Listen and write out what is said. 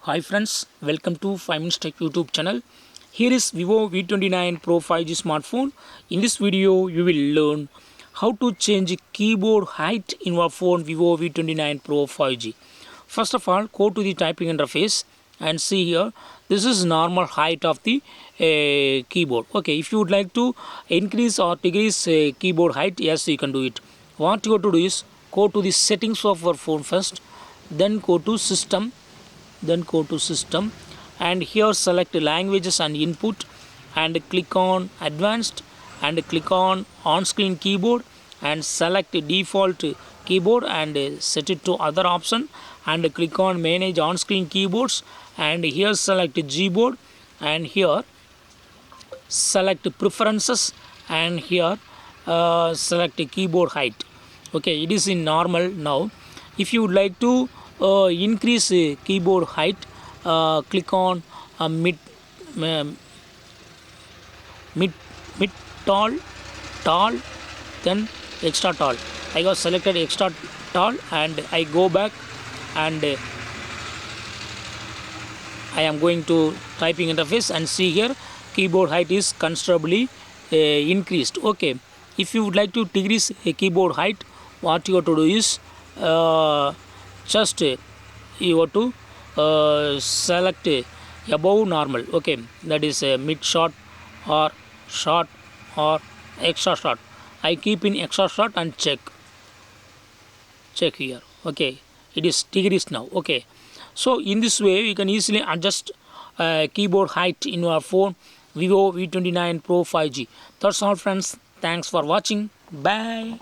Hi friends, welcome to 5 Minutes Tech YouTube channel. Here is Vivo V29 Pro 5G smartphone. In this video, you will learn how to change keyboard height in your phone Vivo V29 Pro 5G. First of all, go to the typing interface and see here. This is normal height of the keyboard. Okay, if you would like to increase or decrease keyboard height, yes, you can do it. What you have to do is go to the settings of your phone first, then go to system, and here select languages and input and click on advanced and click on screen keyboard and select default keyboard and set it to other option and click on manage on screen keyboards and here select Gboard and here select preferences and here select keyboard height. Okay, it is in normal now. If you would like to increase keyboard height, click on mid tall, then extra tall. I got selected extra tall and I go back and I am going to typing interface and see here keyboard height is considerably increased. Okay, if you would like to decrease a keyboard height, what you have to do is just you have to select above normal. Okay, that is mid short or short or extra short. I keep in extra short and check here. Okay, it is decreased now. Okay, so in this way you can easily adjust keyboard height in your phone Vivo V29 Pro 5G. That's all friends. Thanks for watching. Bye.